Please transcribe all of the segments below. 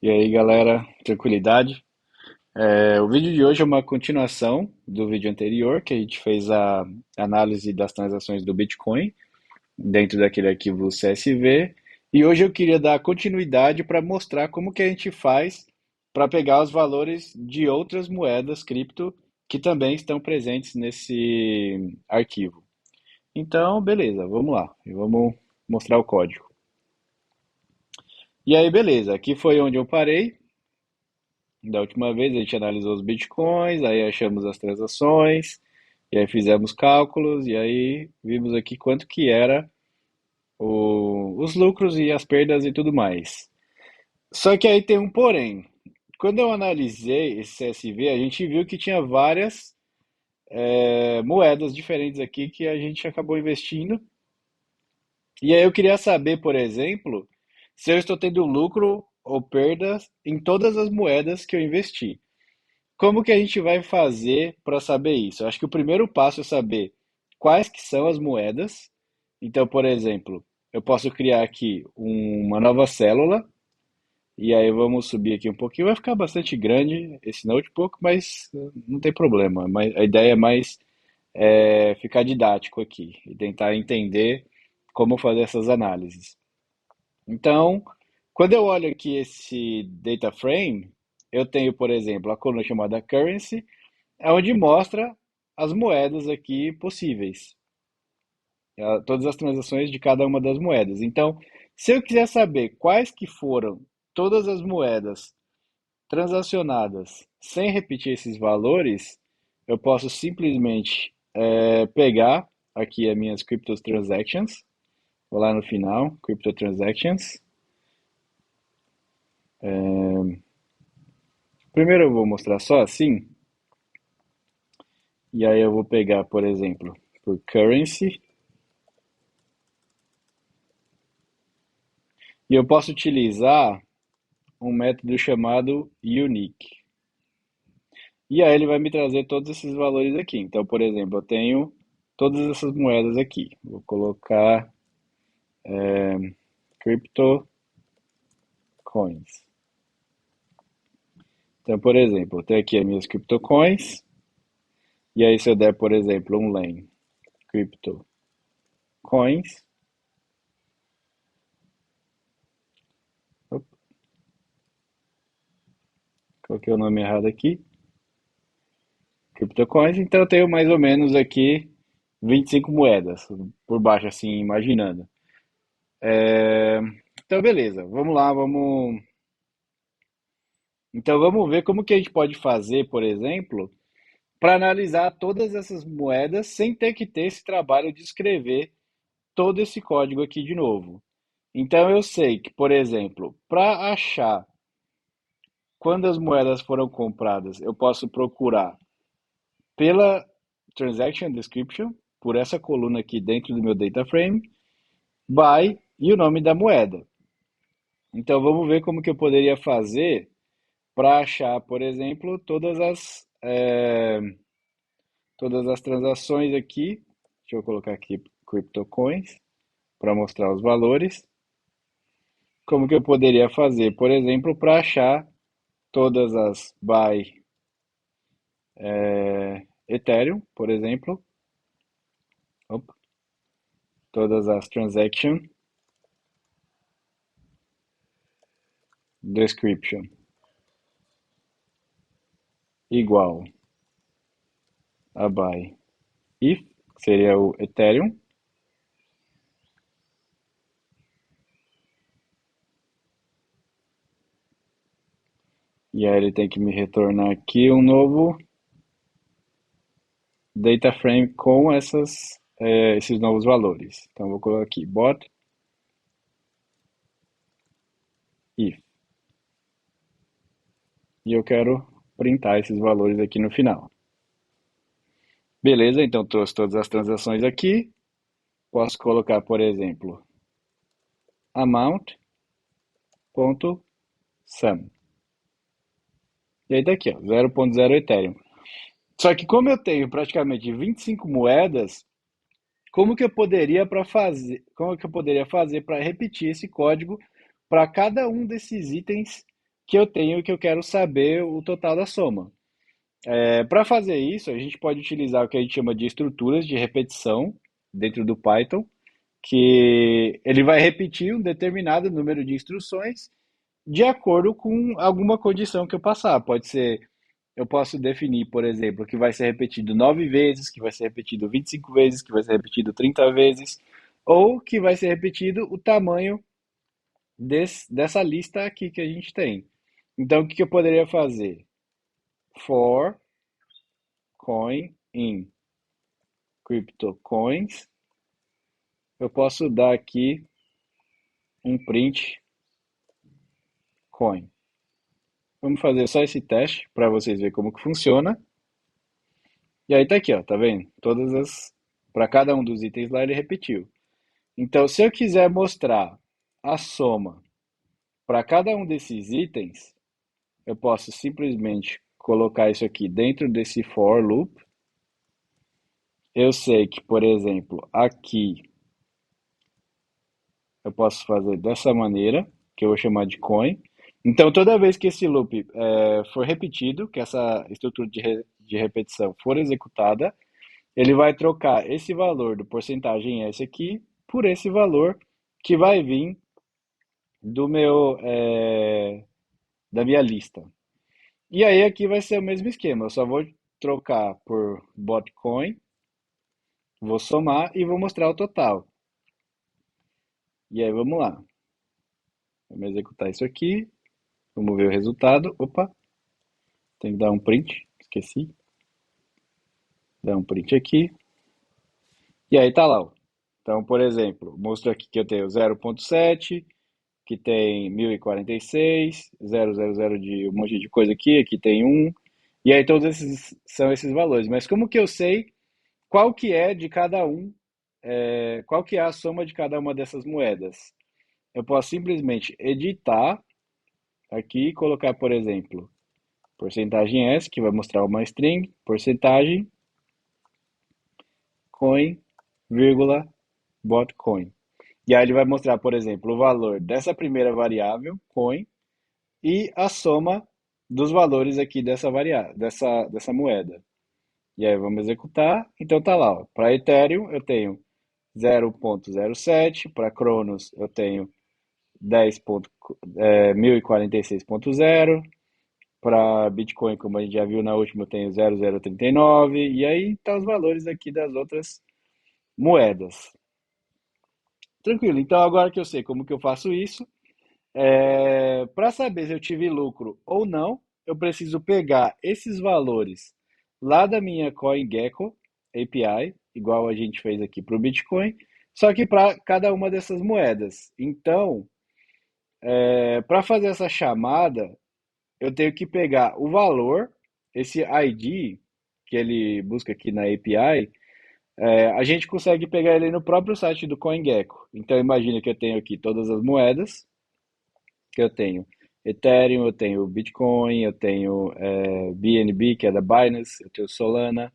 E aí, galera, tranquilidade? O vídeo de hoje é uma continuação do vídeo anterior, que a gente fez a análise das transações do Bitcoin dentro daquele arquivo CSV. E hoje eu queria dar continuidade para mostrar como que a gente faz para pegar os valores de outras moedas cripto que também estão presentes nesse arquivo. Então, beleza, vamos lá. Vamos mostrar o código. E aí, beleza, aqui foi onde eu parei. Da última vez a gente analisou os bitcoins, aí achamos as transações, e aí fizemos cálculos, e aí vimos aqui quanto que era os lucros e as perdas e tudo mais. Só que aí tem um porém. Quando eu analisei esse CSV, a gente viu que tinha várias moedas diferentes aqui que a gente acabou investindo. E aí eu queria saber, por exemplo, se eu estou tendo lucro ou perdas em todas as moedas que eu investi. Como que a gente vai fazer para saber isso? Eu acho que o primeiro passo é saber quais que são as moedas. Então, por exemplo, eu posso criar aqui uma nova célula, e aí vamos subir aqui um pouquinho. Vai ficar bastante grande esse notebook, mas não tem problema. Mas a ideia é mais ficar didático aqui e tentar entender como fazer essas análises. Então, quando eu olho aqui esse data frame, eu tenho, por exemplo, a coluna chamada currency, é onde mostra as moedas aqui possíveis, todas as transações de cada uma das moedas. Então, se eu quiser saber quais que foram todas as moedas transacionadas sem repetir esses valores, eu posso simplesmente pegar aqui as minhas crypto transactions, vou lá no final, crypto transactions. Primeiro eu vou mostrar só assim, e aí eu vou pegar, por exemplo, por currency, e eu posso utilizar um método chamado unique. E aí ele vai me trazer todos esses valores aqui. Então, por exemplo, eu tenho todas essas moedas aqui. Vou colocar crypto coins. Então, por exemplo, eu tenho aqui as minhas crypto coins. E aí se eu der, por exemplo, um lane crypto coins, opa, coloquei o nome errado aqui, crypto coins, então eu tenho mais ou menos aqui 25 moedas por baixo, assim, imaginando. É, Então, beleza, vamos lá, vamos. Então, vamos ver como que a gente pode fazer, por exemplo, para analisar todas essas moedas sem ter que ter esse trabalho de escrever todo esse código aqui de novo. Então, eu sei que, por exemplo, para achar quando as moedas foram compradas, eu posso procurar pela Transaction Description, por essa coluna aqui dentro do meu data frame, by e o nome da moeda. Então, vamos ver como que eu poderia fazer para achar, por exemplo, todas as transações aqui. Deixa eu colocar aqui CryptoCoins para mostrar os valores. Como que eu poderia fazer, por exemplo, para achar todas as by Ethereum, por exemplo, opa, todas as transaction description igual a by if, que seria o Ethereum. E aí ele tem que me retornar aqui um novo data frame com esses novos valores. Então, eu vou colocar aqui bot if. E eu quero printar esses valores aqui no final. Beleza, então trouxe todas as transações aqui. Posso colocar, por exemplo, amount.sum. E aí daqui, ó, 0.0 Ethereum. Só que como eu tenho praticamente 25 moedas, como que eu poderia fazer para repetir esse código para cada um desses itens que eu tenho que eu quero saber o total da soma. Para fazer isso, a gente pode utilizar o que a gente chama de estruturas de repetição dentro do Python, que ele vai repetir um determinado número de instruções de acordo com alguma condição que eu passar. Pode ser, eu posso definir, por exemplo, que vai ser repetido 9 vezes, que vai ser repetido 25 vezes, que vai ser repetido 30 vezes, ou que vai ser repetido o tamanho dessa lista aqui que a gente tem. Então, o que eu poderia fazer? For coin in CryptoCoins, eu posso dar aqui um print coin. Vamos fazer só esse teste para vocês verem como que funciona. E aí tá aqui, ó, tá vendo? Para cada um dos itens lá ele repetiu. Então, se eu quiser mostrar a soma para cada um desses itens, eu posso simplesmente colocar isso aqui dentro desse for loop. Eu sei que, por exemplo, aqui eu posso fazer dessa maneira, que eu vou chamar de coin. Então, toda vez que esse loop for repetido, que essa estrutura de repetição for executada, ele vai trocar esse valor do porcentagem S aqui por esse valor que vai vir do da minha lista. E aí aqui vai ser o mesmo esquema, eu só vou trocar por botcoin, vou somar e vou mostrar o total. E aí vamos lá, vamos executar isso aqui, vamos ver o resultado. Opa, tem que dar um print, esqueci. Dar um print aqui. E aí tá lá, ó. Então, por exemplo, mostrou aqui que eu tenho 0,7, que tem 1046, 000 de um monte de coisa aqui, aqui tem 1. E aí todos esses são esses valores. Mas como que eu sei qual que é de cada um, qual que é a soma de cada uma dessas moedas? Eu posso simplesmente editar aqui e colocar, por exemplo, porcentagem S, que vai mostrar uma string, porcentagem, coin, vírgula, botcoin. E aí ele vai mostrar, por exemplo, o valor dessa primeira variável, coin, e a soma dos valores aqui dessa moeda. E aí vamos executar. Então tá lá, para Ethereum eu tenho 0,07, para Cronos eu tenho 10.1046.0, para Bitcoin, como a gente já viu na última, eu tenho 0,039, e aí tá os valores aqui das outras moedas. Tranquilo, então agora que eu sei como que eu faço isso, para saber se eu tive lucro ou não, eu preciso pegar esses valores lá da minha CoinGecko API, igual a gente fez aqui para o Bitcoin, só que para cada uma dessas moedas. Então, para fazer essa chamada, eu tenho que pegar o valor, esse ID que ele busca aqui na API, a gente consegue pegar ele no próprio site do CoinGecko. Então, imagina que eu tenho aqui todas as moedas, que eu tenho Ethereum, eu tenho Bitcoin, eu tenho BNB, que é da Binance, eu tenho Solana.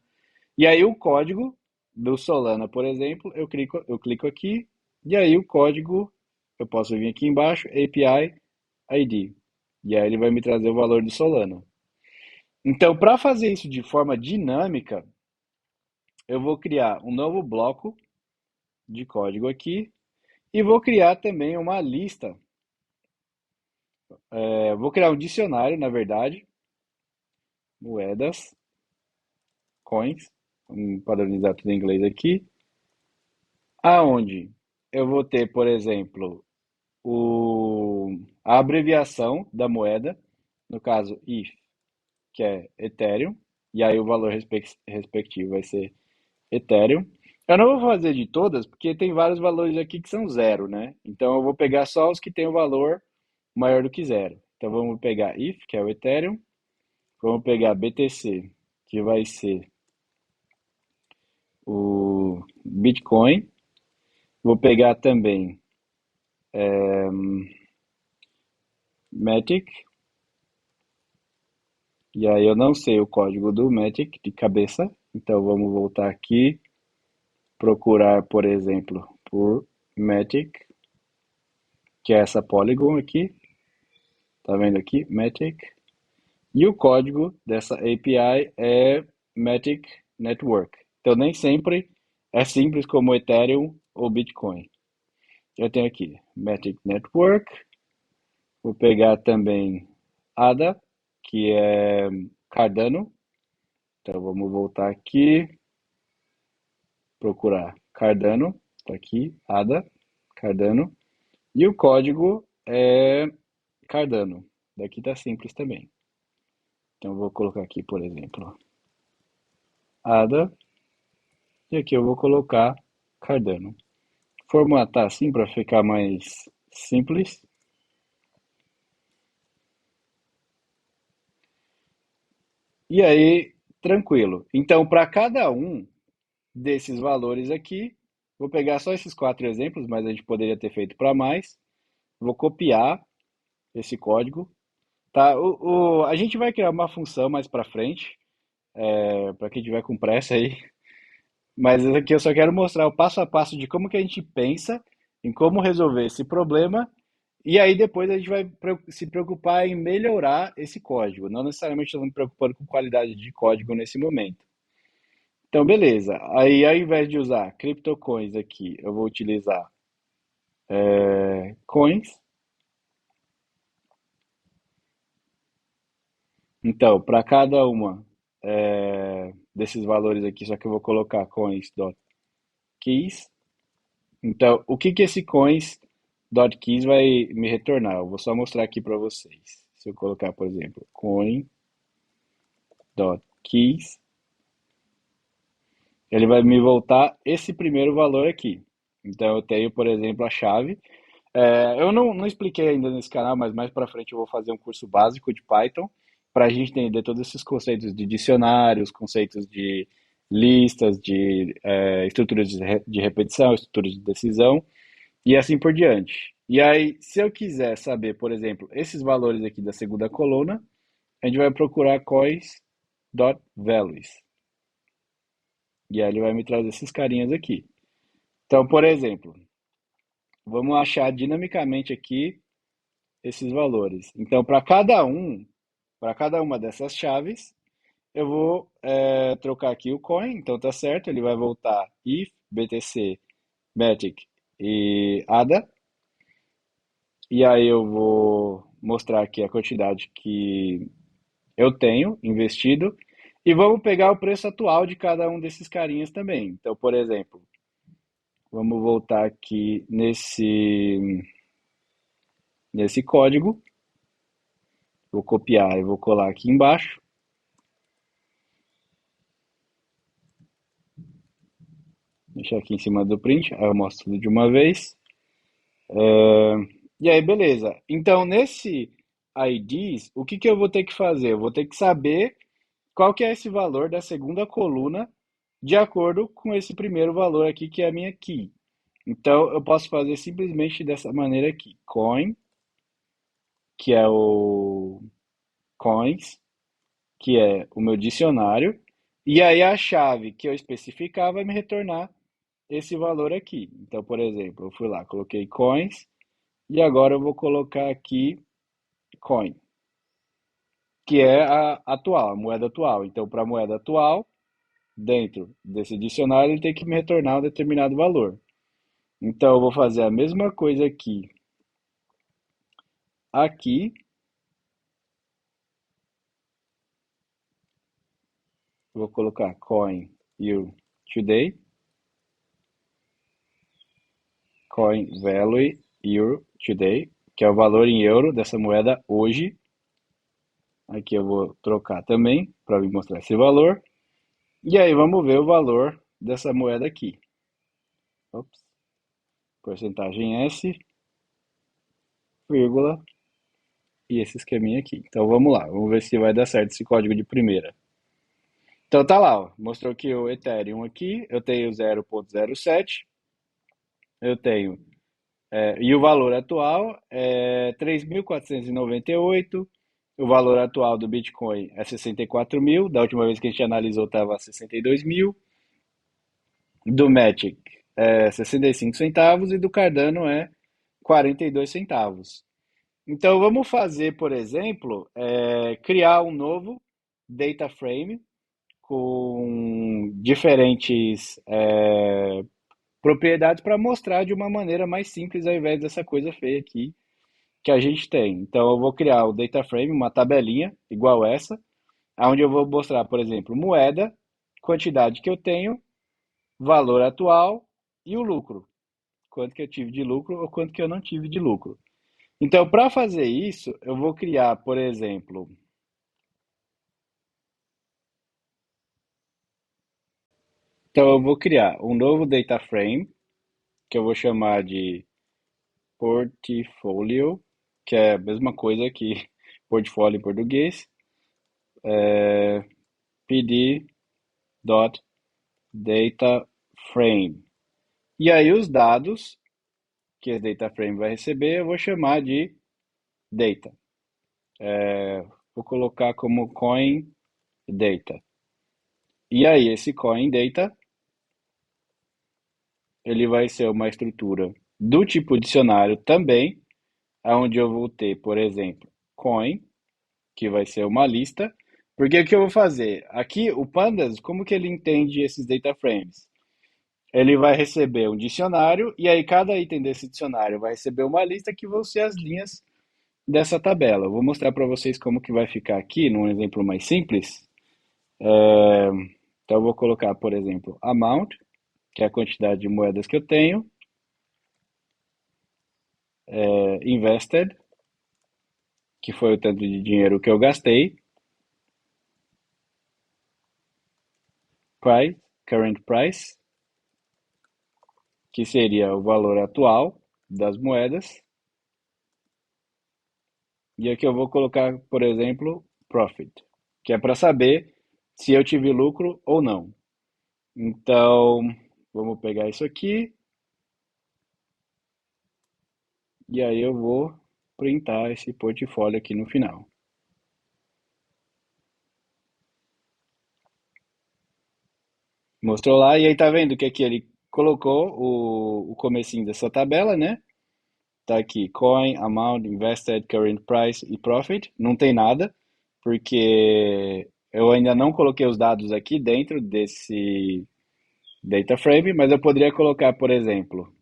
E aí o código do Solana, por exemplo, eu clico aqui, e aí o código, eu posso vir aqui embaixo, API ID. E aí ele vai me trazer o valor do Solana. Então, para fazer isso de forma dinâmica, eu vou criar um novo bloco de código aqui e vou criar também uma lista. Vou criar um dicionário, na verdade, moedas, coins, vamos padronizar tudo em inglês aqui, aonde eu vou ter, por exemplo, a abreviação da moeda, no caso ETH, que é Ethereum, e aí o valor respectivo vai ser Ethereum. Eu não vou fazer de todas, porque tem vários valores aqui que são zero, né? Então eu vou pegar só os que têm o valor maior do que zero. Então vamos pegar ETH, que é o Ethereum, vamos pegar BTC, que vai ser o Bitcoin. Vou pegar também Matic, e aí eu não sei o código do Matic de cabeça, então vamos voltar aqui, procurar, por exemplo, por Matic, que é essa Polygon aqui. Tá vendo aqui? Matic. E o código dessa API é Matic Network. Então nem sempre é simples como Ethereum ou Bitcoin. Eu tenho aqui Matic Network. Vou pegar também ADA, que é Cardano. Então vamos voltar aqui, procurar Cardano. Tá aqui, ADA, Cardano. E o código é Cardano. Daqui tá simples também. Então eu vou colocar aqui, por exemplo, ADA. E aqui eu vou colocar Cardano. Formatar assim para ficar mais simples. E aí, tranquilo. Então, para cada um desses valores aqui, vou pegar só esses quatro exemplos, mas a gente poderia ter feito para mais. Vou copiar esse código. Tá? A gente vai criar uma função mais para frente, para quem tiver com pressa aí. Mas esse aqui eu só quero mostrar o passo a passo de como que a gente pensa em como resolver esse problema. E aí depois a gente vai se preocupar em melhorar esse código. Não necessariamente estamos me preocupando com qualidade de código nesse momento. Então, beleza. Aí ao invés de usar CryptoCoins aqui, eu vou utilizar coins. Então, para cada uma desses valores aqui, só que eu vou colocar coins.keys. Então, o que que esse coins.keys vai me retornar? Eu vou só mostrar aqui para vocês. Se eu colocar, por exemplo, coin.keys, ele vai me voltar esse primeiro valor aqui. Então, eu tenho, por exemplo, a chave. Eu não expliquei ainda nesse canal, mas mais para frente eu vou fazer um curso básico de Python para a gente entender todos esses conceitos de dicionários, conceitos de listas, de estruturas de repetição, estruturas de decisão e assim por diante. E aí, se eu quiser saber, por exemplo, esses valores aqui da segunda coluna, a gente vai procurar coins.values. E aí ele vai me trazer esses carinhas aqui. Então, por exemplo, vamos achar dinamicamente aqui esses valores. Então, para cada uma dessas chaves, eu vou trocar aqui o coin. Então, tá certo, ele vai voltar if, BTC, Matic e ADA. E aí eu vou mostrar aqui a quantidade que eu tenho investido. E vamos pegar o preço atual de cada um desses carinhas também. Então, por exemplo, vamos voltar aqui nesse código. Vou copiar e vou colar aqui embaixo. Deixar aqui em cima do print. Aí eu mostro tudo de uma vez. E aí, beleza. Então, nesse IDs, o que que eu vou ter que fazer? Eu vou ter que saber qual que é esse valor da segunda coluna de acordo com esse primeiro valor aqui, que é a minha key. Então, eu posso fazer simplesmente dessa maneira aqui. Coin, que é o coins, que é o meu dicionário. E aí a chave que eu especificar vai me retornar esse valor aqui. Então, por exemplo, eu fui lá, coloquei coins e agora eu vou colocar aqui coin, que é a atual, a moeda atual. Então, para a moeda atual, dentro desse dicionário, ele tem que me retornar um determinado valor. Então, eu vou fazer a mesma coisa aqui, vou colocar coin year today, coin value euro today, que é o valor em euro dessa moeda hoje. Aqui eu vou trocar também para me mostrar esse valor. E aí vamos ver o valor dessa moeda aqui. Ops. Porcentagem S, vírgula, e esse esqueminha aqui. Então vamos lá, vamos ver se vai dar certo esse código de primeira. Então tá lá, ó, mostrou que o Ethereum aqui, eu tenho 0,07, eu tenho, e o valor atual é 3.498, o valor atual do Bitcoin é 64 mil, da última vez que a gente analisou estava 62 mil, do Matic é 65 centavos e do Cardano é 42 centavos. Então vamos fazer, por exemplo, criar um novo data frame com diferentes propriedades para mostrar de uma maneira mais simples ao invés dessa coisa feia aqui que a gente tem. Então eu vou criar o data frame, uma tabelinha igual essa, onde eu vou mostrar, por exemplo, moeda, quantidade que eu tenho, valor atual e o lucro. Quanto que eu tive de lucro ou quanto que eu não tive de lucro. Então, para fazer isso, eu vou criar, por exemplo, então eu vou criar um novo data frame, que eu vou chamar de portfolio, que é a mesma coisa que portfólio em português, pd.dataframe. E aí os dados que esse data frame vai receber, eu vou chamar de data. Vou colocar como coin data. E aí esse coin data, ele vai ser uma estrutura do tipo dicionário também, onde eu vou ter, por exemplo, coin, que vai ser uma lista. Porque o que eu vou fazer? Aqui, o Pandas, como que ele entende esses data frames? Ele vai receber um dicionário, e aí cada item desse dicionário vai receber uma lista que vão ser as linhas dessa tabela. Eu vou mostrar para vocês como que vai ficar aqui, num exemplo mais simples. Então, eu vou colocar, por exemplo, amount, que é a quantidade de moedas que eu tenho, invested, que foi o tanto de dinheiro que eu gastei, price, current price, que seria o valor atual das moedas, e aqui eu vou colocar, por exemplo, profit, que é para saber se eu tive lucro ou não. Então, vamos pegar isso aqui, e aí eu vou printar esse portfólio aqui no final. Mostrou lá, e aí tá vendo que aqui ele colocou o comecinho dessa tabela, né? Tá aqui, coin, amount, invested, current price e profit. Não tem nada, porque eu ainda não coloquei os dados aqui dentro desse data frame, mas eu poderia colocar, por exemplo,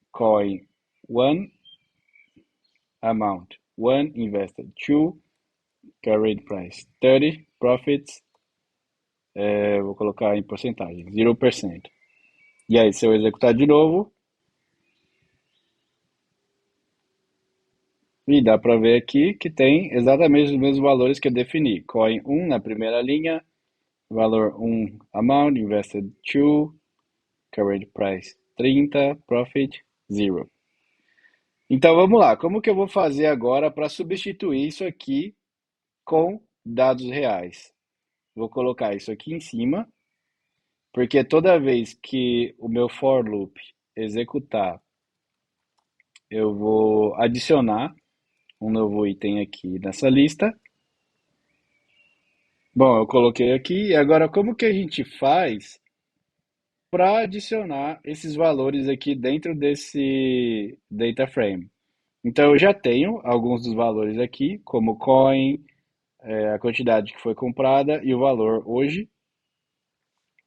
coin one, amount one, invested two, current price 30, profits, vou colocar em porcentagem, 0%. E aí, se eu executar de novo, e dá para ver aqui que tem exatamente os mesmos valores que eu defini. Coin um na primeira linha, valor um amount, invested 2, current price 30, profit 0. Então vamos lá, como que eu vou fazer agora para substituir isso aqui com dados reais? Vou colocar isso aqui em cima, porque toda vez que o meu for loop executar, eu vou adicionar um novo item aqui nessa lista. Bom, eu coloquei aqui, e agora como que a gente faz para adicionar esses valores aqui dentro desse data frame? Então eu já tenho alguns dos valores aqui, como coin, a quantidade que foi comprada e o valor hoje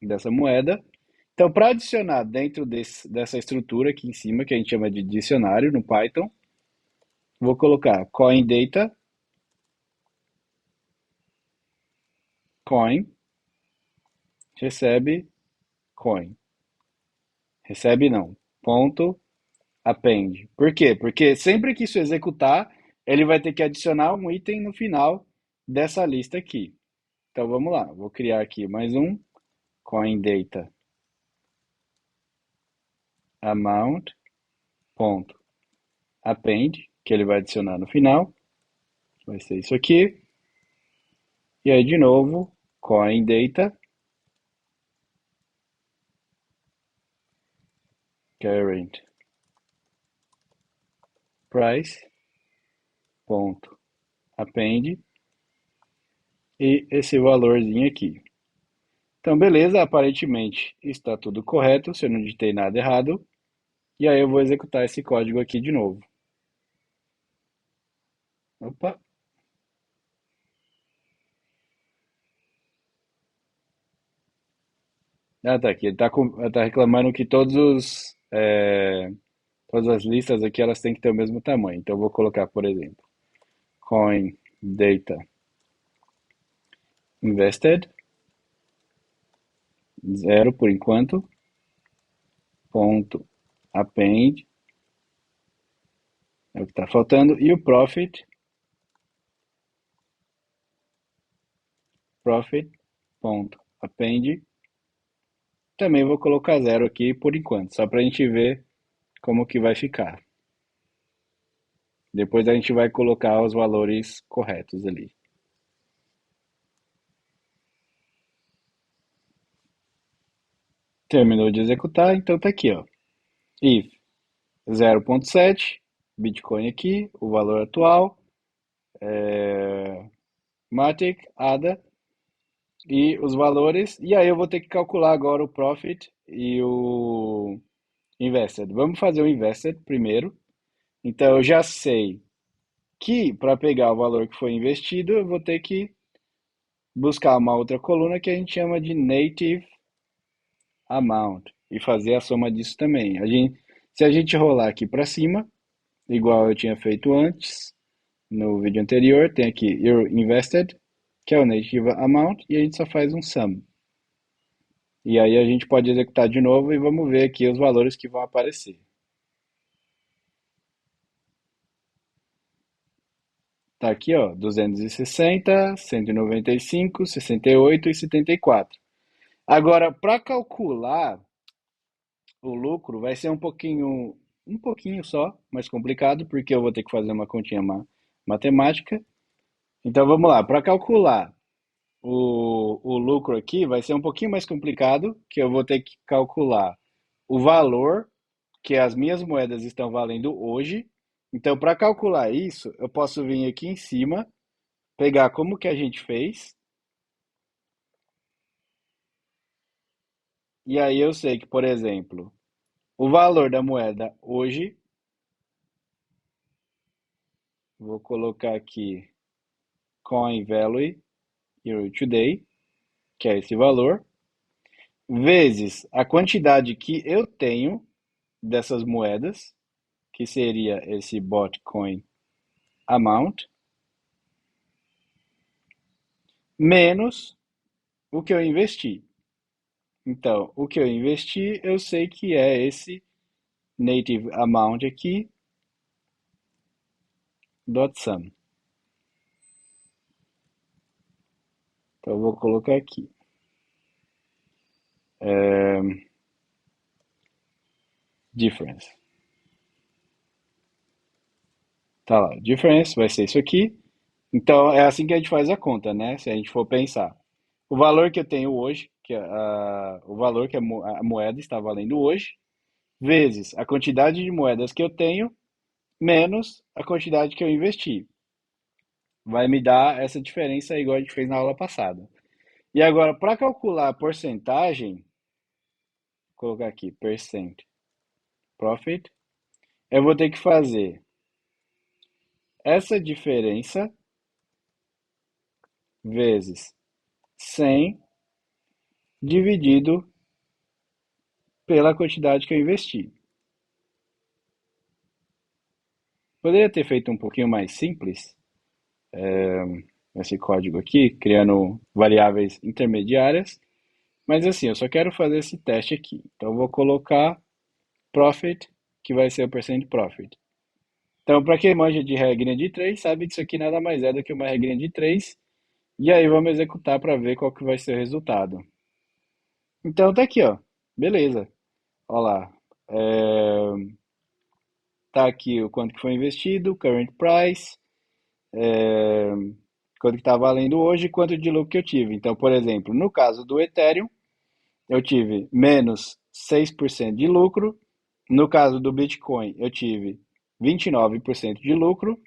dessa moeda. Então, para adicionar dentro dessa estrutura aqui em cima, que a gente chama de dicionário no Python, vou colocar coin data, coin, recebe, coin. Recebe não, ponto, append. Por quê? Porque sempre que isso executar, ele vai ter que adicionar um item no final dessa lista aqui. Então vamos lá, vou criar aqui mais um coin data amount ponto append, que ele vai adicionar no final. Vai ser isso aqui. E aí de novo, coin data current price ponto append e esse valorzinho aqui. Então, beleza, aparentemente está tudo correto, se eu não digitei nada errado. E aí eu vou executar esse código aqui de novo. Opa. Ah, tá aqui. Ele tá reclamando que todas as listas aqui elas têm que ter o mesmo tamanho. Então eu vou colocar, por exemplo, coin data invested, zero por enquanto, ponto append, é o que está faltando, e o profit, ponto append, também vou colocar zero aqui por enquanto, só para a gente ver como que vai ficar. Depois a gente vai colocar os valores corretos ali. Terminou de executar, então tá aqui, ó. If 0.7, Bitcoin aqui, o valor atual, Matic, ADA e os valores. E aí eu vou ter que calcular agora o Profit e o Invested. Vamos fazer o Invested primeiro. Então eu já sei que para pegar o valor que foi investido, eu vou ter que buscar uma outra coluna que a gente chama de Native Amount e fazer a soma disso também. Se a gente rolar aqui para cima, igual eu tinha feito antes, no vídeo anterior, tem aqui Your Invested, que é o Native Amount, e a gente só faz um sum. E aí a gente pode executar de novo e vamos ver aqui os valores que vão aparecer. Tá aqui, ó, 260, 195, 68 e 74. Agora, para calcular o lucro, vai ser um pouquinho só, mais complicado, porque eu vou ter que fazer uma continha matemática. Então vamos lá, para calcular o lucro aqui vai ser um pouquinho mais complicado, que eu vou ter que calcular o valor que as minhas moedas estão valendo hoje. Então, para calcular isso, eu posso vir aqui em cima, pegar como que a gente fez, e aí eu sei que, por exemplo, o valor da moeda hoje, vou colocar aqui coin value euro today, que é esse valor, vezes a quantidade que eu tenho dessas moedas, que seria esse botcoin amount, menos o que eu investi. Então, o que eu investi, eu sei que é esse native amount aqui, dot sum. Então, eu vou colocar aqui. Difference. Tá lá, difference vai ser isso aqui. Então, é assim que a gente faz a conta, né? Se a gente for pensar. O valor que eu tenho hoje, o valor que a moeda está valendo hoje, vezes a quantidade de moedas que eu tenho, menos a quantidade que eu investi. Vai me dar essa diferença igual a gente fez na aula passada. E agora, para calcular a porcentagem, vou colocar aqui, percent profit, eu vou ter que fazer essa diferença vezes 100 dividido pela quantidade que eu investi. Poderia ter feito um pouquinho mais simples esse código aqui, criando variáveis intermediárias, mas assim, eu só quero fazer esse teste aqui. Então eu vou colocar profit, que vai ser o percent profit. Então, para quem manja de regrinha de 3, sabe que isso aqui nada mais é do que uma regrinha de 3. E aí vamos executar para ver qual que vai ser o resultado. Então tá aqui, ó. Beleza. Olha lá. Tá aqui o quanto que foi investido, current price, é, quanto que está valendo hoje e quanto de lucro que eu tive. Então, por exemplo, no caso do Ethereum, eu tive menos 6% de lucro. No caso do Bitcoin, eu tive 29% de lucro.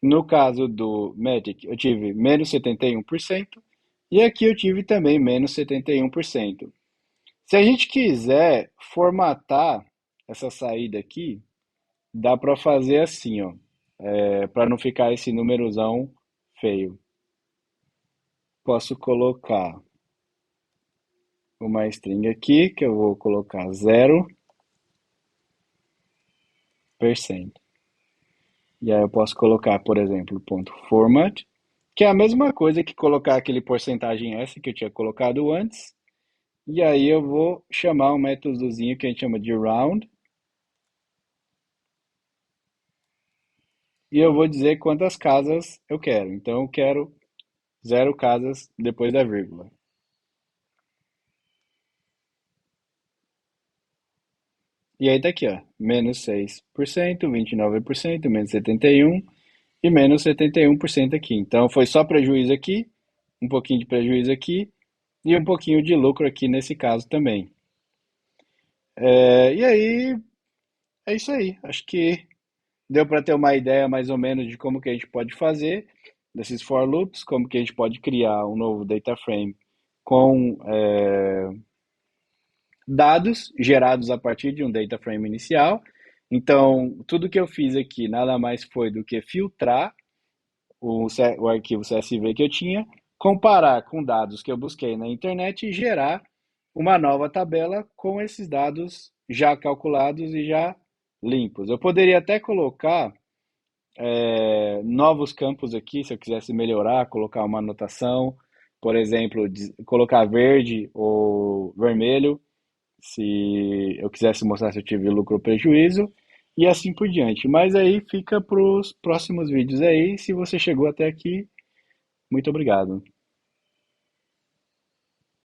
No caso do Matic, eu tive menos 71%. E aqui eu tive também menos 71%. Se a gente quiser formatar essa saída aqui, dá para fazer assim, ó. para não ficar esse númerozão feio. Posso colocar uma string aqui, que eu vou colocar 0%. E aí eu posso colocar, por exemplo, ponto .format, que é a mesma coisa que colocar aquele porcentagem S que eu tinha colocado antes. E aí eu vou chamar um métodozinho que a gente chama de round. E eu vou dizer quantas casas eu quero. Então eu quero 0 casas depois da vírgula. E aí tá aqui, ó, menos 6%, 29%, menos 71% e menos 71% aqui. Então foi só prejuízo aqui, um pouquinho de prejuízo aqui e um pouquinho de lucro aqui nesse caso também. E aí, é isso aí. Acho que deu para ter uma ideia mais ou menos de como que a gente pode fazer desses for loops, como que a gente pode criar um novo data frame com dados gerados a partir de um data frame inicial. Então, tudo que eu fiz aqui nada mais foi do que filtrar o arquivo CSV que eu tinha, comparar com dados que eu busquei na internet e gerar uma nova tabela com esses dados já calculados e já limpos. Eu poderia até colocar novos campos aqui, se eu quisesse melhorar, colocar uma anotação, por exemplo, colocar verde ou vermelho, se eu quisesse mostrar se eu tive lucro ou prejuízo, e assim por diante. Mas aí fica para os próximos vídeos aí. Se você chegou até aqui, muito obrigado.